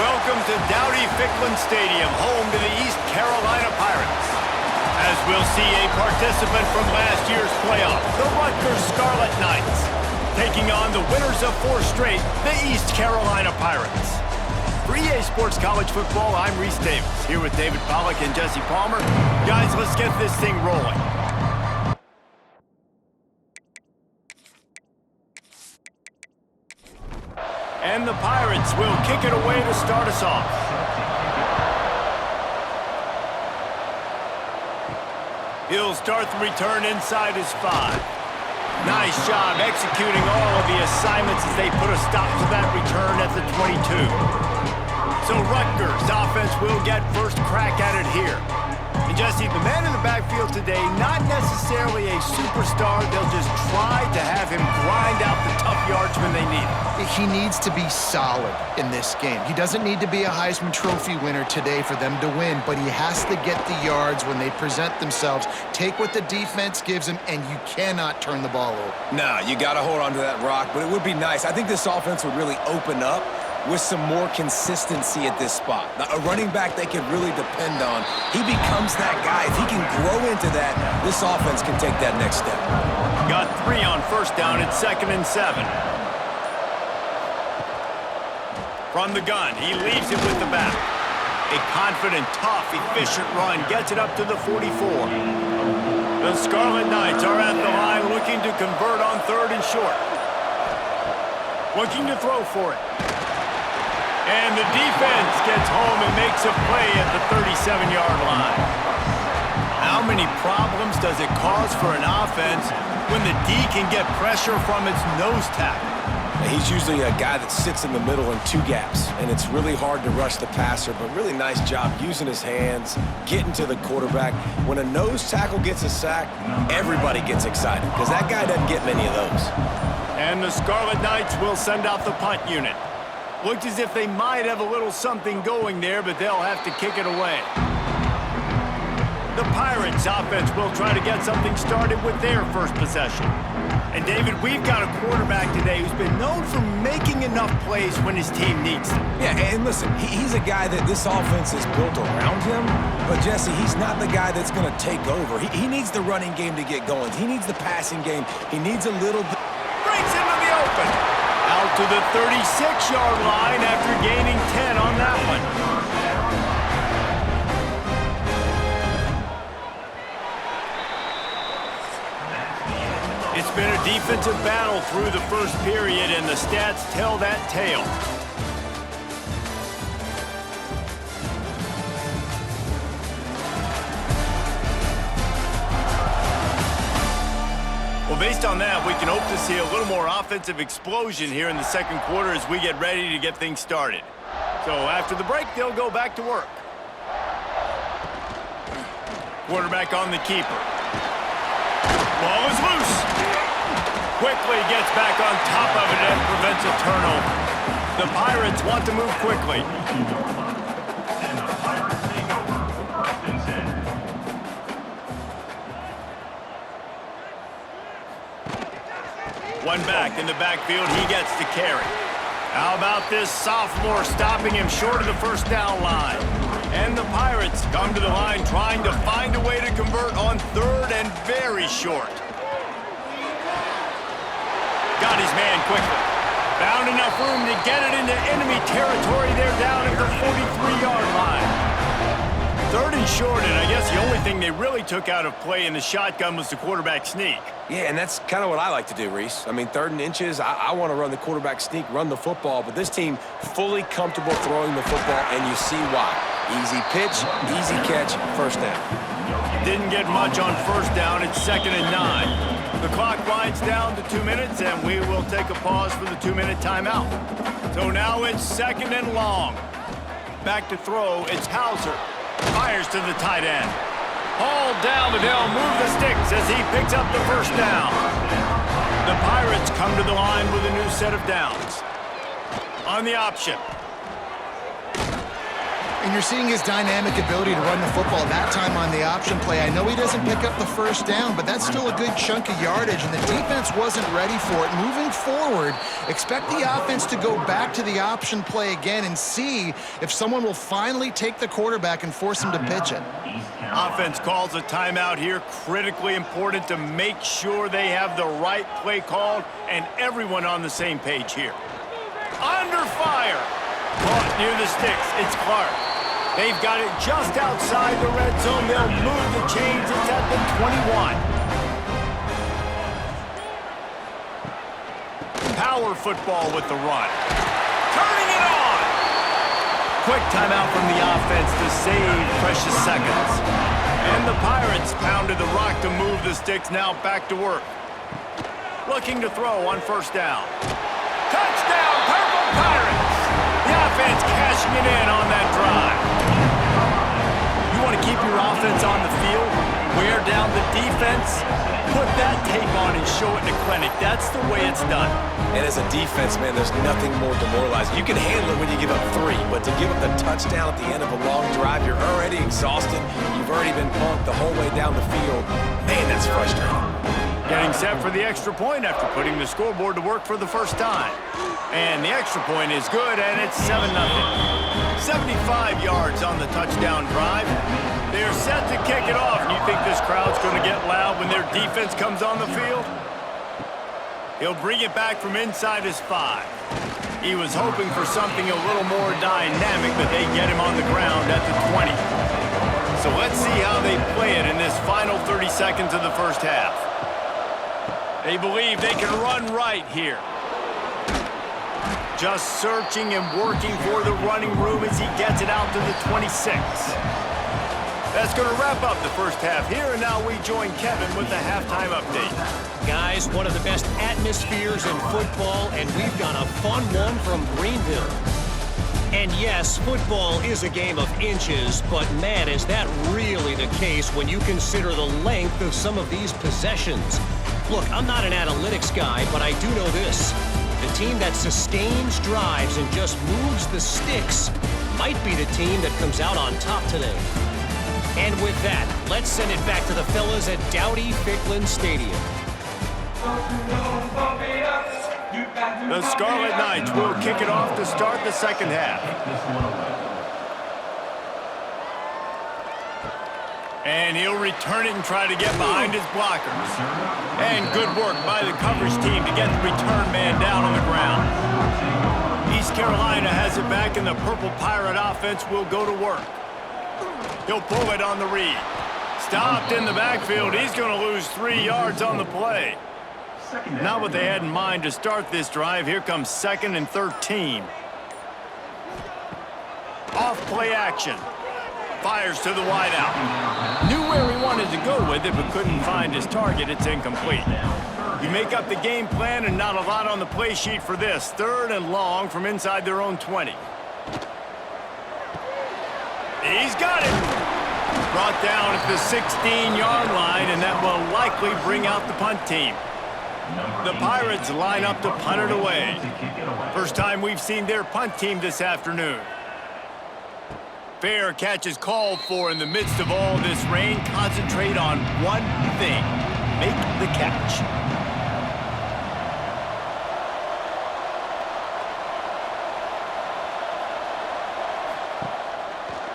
Welcome to Dowdy-Ficklin Stadium, home to the East Carolina Pirates. As we'll see a participant from last year's playoff, the Rutgers Scarlet Knights, taking on the winners of 4 straight, the East Carolina Pirates. For EA Sports College Football, I'm Reese Davis, here with David Pollack and Jesse Palmer. Guys, let's get this thing rolling. And the Pirates will kick it away to start us off. He'll start the return inside his 5. Nice job executing all of the assignments as they put a stop to that return at the 22. So Rutgers offense will get first crack at it here. And Jesse, the man in the backfield today, not necessarily a superstar. They'll just try to have him grind out the tough yards when they need it. He needs to be solid in this game. He doesn't need to be a Heisman Trophy winner today for them to win, but he has to get the yards when they present themselves. Take what the defense gives him, and you cannot turn the ball over. Nah, you got to hold on to that rock, but it would be nice. I think this offense would really open up with some more consistency at this spot. Now, a running back they can really depend on. He becomes that guy. If he can grow into that, this offense can take that next step. Got 3 on first down at 2nd and 7. From the gun, he leaves it with the back. A confident, tough, efficient run gets it up to the 44. The Scarlet Knights are at the line looking to convert on 3rd and short. Looking to throw for it. And the defense gets home and makes a play at the 37-yard line. How many problems does it cause for an offense when the D can get pressure from its nose tackle? He's usually a guy that sits in the middle in 2 gaps, and it's really hard to rush the passer, but really nice job using his hands, getting to the quarterback. When a nose tackle gets a sack, everybody gets excited because that guy doesn't get many of those. And the Scarlet Knights will send out the punt unit. Looks as if they might have a little something going there, but they'll have to kick it away. The Pirates offense will try to get something started with their first possession. And David, we've got a quarterback today who's been known for making enough plays when his team needs them. Yeah, and listen, he's a guy that this offense is built around him, but Jesse, he's not the guy that's going to take over. He needs the running game to get going. He needs the passing game. He needs a little bit. Breaks into the open. Out to the 36-yard line after gaining 10 on that one. It's been a defensive battle through the first period, and the stats tell that tale. Well, based on that, we can hope to see a little more offensive explosion here in the second quarter as we get ready to get things started. So after the break, they'll go back to work. Quarterback on the keeper. Ball is loose. Quickly gets back on top of it and prevents a turnover. The Pirates want to move quickly. One back in the backfield, he gets to carry. How about this sophomore stopping him short of the first down line? And the Pirates come to the line trying to find a way to convert on 3rd and very short. Got his man quickly. Found enough room to get it into enemy territory. They're down at the 43-yard line. 3rd and short, and I guess the only thing they really took out of play in the shotgun was the quarterback sneak. Yeah, and that's kind of what I like to do, Reese. I mean, 3rd and inches, I want to run the quarterback sneak, run the football, but this team fully comfortable throwing the football, and you see why. Easy pitch, easy catch, first down. Didn't get much on first down. It's 2nd and 9. The clock winds down to 2 minutes, and we will take a pause for the 2-minute timeout. So now it's 2nd and long. Back to throw, it's Hauser. Fires to the tight end. Hauled down, but they'll move the sticks as he picks up the first down. The Pirates come to the line with a new set of downs. On the option. And you're seeing his dynamic ability to run the football, that time on the option play. I know he doesn't pick up the first down, but that's still a good chunk of yardage, and the defense wasn't ready for it. Moving forward, expect the offense to go back to the option play again and see if someone will finally take the quarterback and force him to pitch it. Offense calls a timeout here. Critically important to make sure they have the right play called and everyone on the same page here. Under fire. Caught near the sticks. It's Clark. They've got it just outside the red zone. They'll move the chains. It's at the 21. Power football with the run. Turning it on. Quick timeout from the offense to save precious seconds. And the Pirates pounded the rock to move the sticks. Now back to work. Looking to throw on first down. Touchdown, Purple Pirates! The offense cashing it in on that drive. You want to keep your offense on the field? Wear down the defense? Put that tape on and show it in a clinic. That's the way it's done. And as a defense, man, there's nothing more demoralizing. You can handle it when you give up 3, but to give up the touchdown at the end of a long drive, you're already exhausted. You've already been punked the whole way down the field. Man, that's frustrating. Getting set for the extra point after putting the scoreboard to work for the first time. And the extra point is good, and it's 7-0. 75 yards on the touchdown drive. They're set to kick it off, and you think this crowd's going to get loud when their defense comes on the field? He'll bring it back from inside his 5. He was hoping for something a little more dynamic, but they get him on the ground at the 20. So let's see how they play it in this final 30 seconds of the first half. They believe they can run right here. Just searching and working for the running room as he gets it out to the 26. That's going to wrap up the first half here, and now we join Kevin with the halftime update. Guys, one of the best atmospheres in football, and we've got a fun one from Greenville. And yes, football is a game of inches, but man, is that really the case when you consider the length of some of these possessions. Look, I'm not an analytics guy, but I do know this. The team that sustains drives and just moves the sticks might be the team that comes out on top today. And with that, let's send it back to the fellas at Dowdy-Ficklin Stadium. The Scarlet Knights will kick it off to start the second half. And he'll return it and try to get behind his blockers. And good work by the coverage team to get the return man down on the ground. East Carolina has it back, and the Purple Pirate offense will go to work. He'll pull it on the read. Stopped in the backfield. He's going to lose 3 yards on the play. Not what they had in mind to start this drive. Here comes 2nd and 13. Off play action. Fires to the wideout. Knew where he wanted to go with it, but couldn't find his target. It's incomplete. You make up the game plan, and not a lot on the play sheet for this. 3rd and long from inside their own 20. He's got it. Brought down at the 16-yard line, and that will likely bring out the punt team. The Pirates line up to punt it away. First time we've seen their punt team this afternoon. Fair catch is called for in the midst of all this rain. Concentrate on one thing. Make the catch.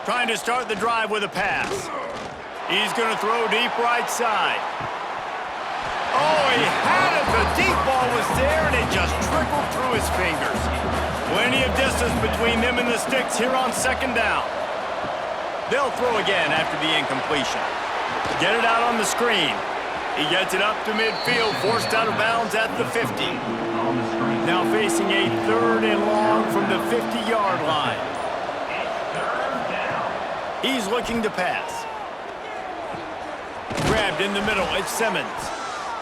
Trying to start the drive with a pass. He's going to throw deep right side. Oh, he had it. The deep ball was there, and it just trickled through his fingers. Plenty of distance between them and the sticks here on 2nd down. They'll throw again after the incompletion. Get it out on the screen. He gets it up to midfield, forced out of bounds at the 50. Now facing a 3rd and long from the 50-yard line. He's looking to pass. Grabbed in the middle, it's Simmons.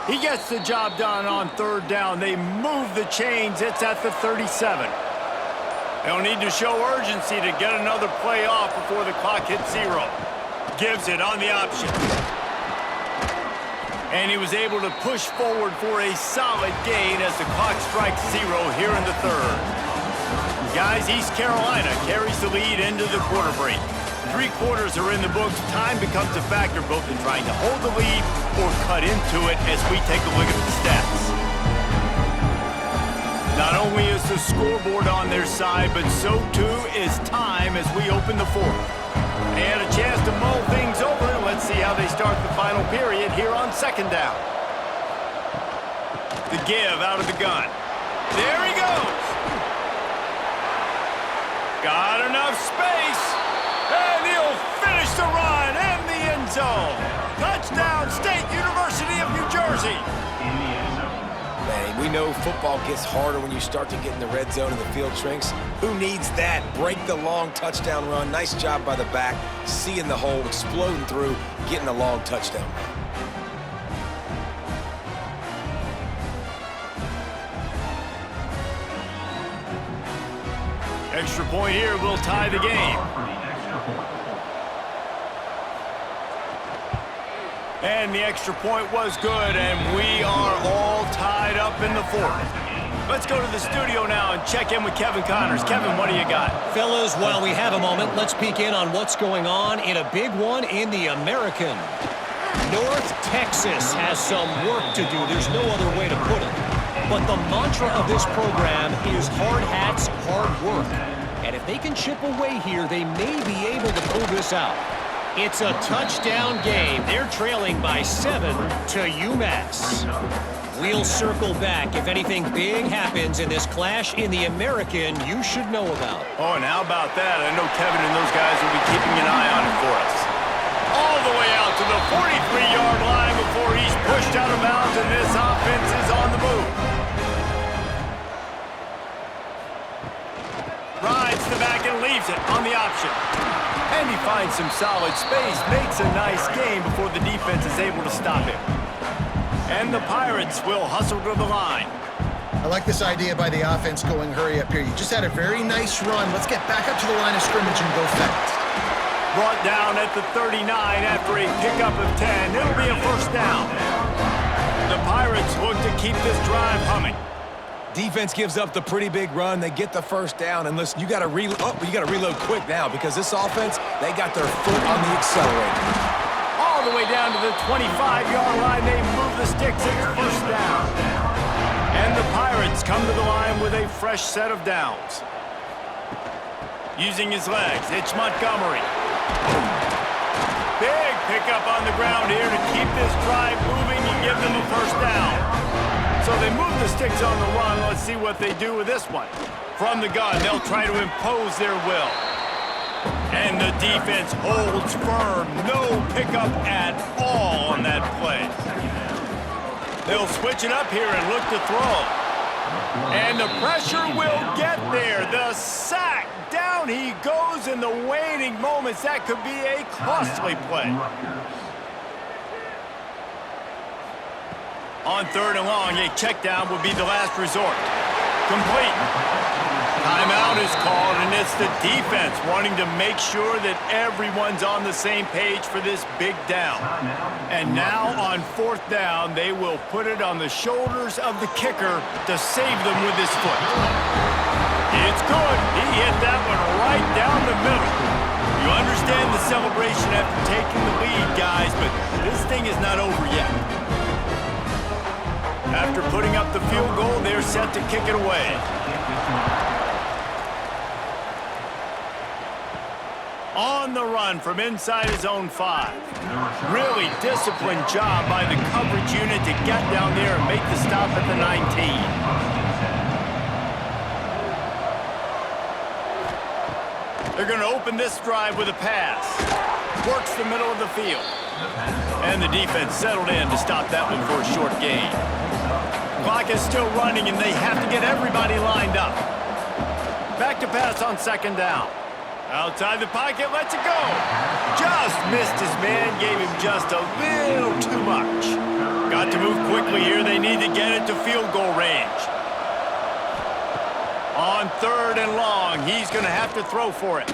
He gets the job done on 3rd down. They move the chains. It's at the 37. They'll need to show urgency to get another play off before the clock hits 0. Gives it on the option. And he was able to push forward for a solid gain as the clock strikes 0 here in the 3rd. Guys, East Carolina carries the lead into the quarter break. 3 quarters are in the books. Time becomes a factor both in trying to hold the lead or cut into it as we take a look at the stats. Not only is the scoreboard on their side, but so too is time as we open the fourth. They had a chance to mull things over. Let's see how they start the final period here on second down. The give out of the gun. There he goes. Got enough space. And he'll finish the run in the end zone. Touchdown, State University of New Jersey. Man, we know football gets harder when you start to get in the red zone and the field shrinks. Who needs that? Break the long touchdown run. Nice job by the back. Seeing the hole, exploding through, getting a long touchdown run. Extra point here will tie the game. And the extra point was good, and we are all tied up in the fourth. Let's go to the studio now and check in with Kevin Connors. Kevin, what do you got? Fellas, while we have a moment, let's peek in on what's going on in a big one in the American. North Texas has some work to do. There's no other way to put it. But the mantra of this program is hard hats, hard work. And if they can chip away here, they may be able to pull this out. It's a touchdown game. They're trailing by 7 to UMass. We'll circle back if anything big happens in this clash in the American you should know about. Oh, and how about that? I know Kevin and those guys will be keeping an eye on it for us. All the way out to the 43-yard line before he's pushed out of bounds, and this offense is on the move. Rides the back and leaves it on the option. And he finds some solid space, makes a nice game before the defense is able to stop him. And the Pirates will hustle to the line. I like this idea by the offense going hurry up here. You just had a very nice run. Let's get back up to the line of scrimmage and go fast. Brought down at the 39 after a pickup of 10. It'll be a first down. The Pirates look to keep this drive humming. Defense gives up the pretty big run. They get the first down. And listen, you got to reload quick now because this offense, they got their foot on the accelerator. All the way down to the 25-yard line. They move the sticks. It's first down. And the Pirates come to the line with a fresh set of downs. Using his legs, it's Montgomery. Big pickup on the ground here to keep this drive moving and give them a first down. So they move the sticks on the run. Let's see what they do with this one. From the gun, they'll try to impose their will. And the defense holds firm. No pickup at all on that play. They'll switch it up here and look to throw. And the pressure will get there. The sack. Down he goes in the waning moments. That could be a costly play. On third and long, a check down would be the last resort. Complete. Timeout is called, and it's the defense wanting to make sure that everyone's on the same page for this big down. And now on fourth down, they will put it on the shoulders of the kicker to save them with his foot. It's good. He hit that one right down the middle. You understand the celebration after taking the lead, guys, but this thing is not over yet. After putting up the field goal, they're set to kick it away. On the run from inside his own 5. Really disciplined job by the coverage unit to get down there and make the stop at the 19. They're going to open this drive with a pass. Works the middle of the field. And the defense settled in to stop that one for a short gain. Clock is still running, and they have to get everybody lined up. Back to pass on second down. Outside the pocket, lets it go. Just missed his man, gave him just a little too much. Got to move quickly here. They need to get it to field goal range. On third and long, he's going to have to throw for it.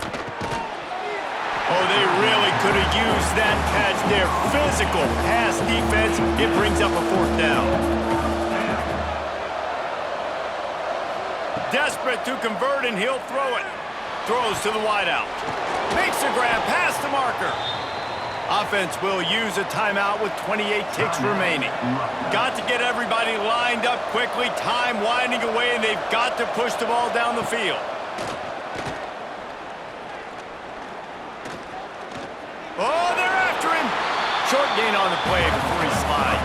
Oh, they really could have used that catch there. Physical pass defense. It brings up a fourth down. desperate to convert, and he'll throw it. Throws to the wideout. Makes a grab past the marker. Offense will use a timeout with 28 ticks remaining. Got to get everybody lined up quickly. Time winding away, and they've got to push the ball down the field. Oh, they're after him. Short gain on the play before he slides.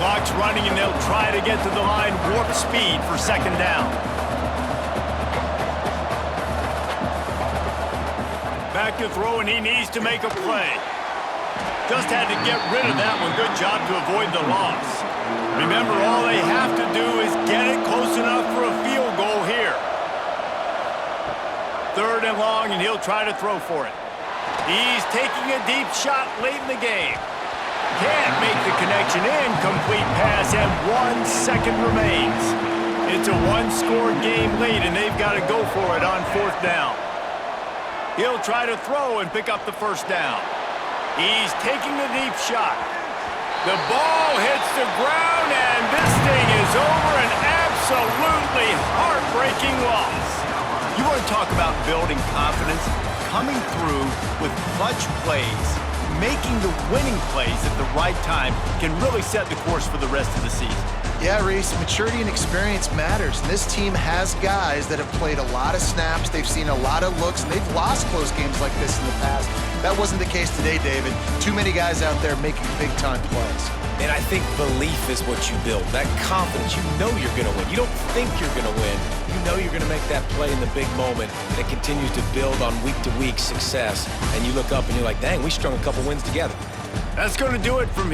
Clock's running, and they'll try to get to the line warp speed for second down. Back to throw, and he needs to make a play. Just had to get rid of that one. Good job to avoid the loss. Remember, all they have to do is get it close enough for a field goal here. 3rd and long, and he'll try to throw for it. He's taking a deep shot late in the game. Can't make the connection. Incomplete pass, and 1 second remains. It's a one-score game late, and they've got to go for it on 4th down. He'll try to throw and pick up the 1st down. He's taking the deep shot. The ball hits the ground, and this thing is over. An absolutely heartbreaking loss. You want to talk about building confidence? Coming through with clutch plays, making the winning plays at the right time can really set the course for the rest of the season. Yeah, Reese, maturity and experience matters. And this team has guys that have played a lot of snaps. They've seen a lot of looks, and they've lost close games like this in the past. That wasn't the case today, David. Too many guys out there making big-time plays. And I think belief is what you build. That confidence. You know you're going to win. You don't think you're going to win. You know you're going to make that play in the big moment. And it continues to build on week-to-week success. And you look up and you're like, dang, we strung a couple wins together. That's going to do it from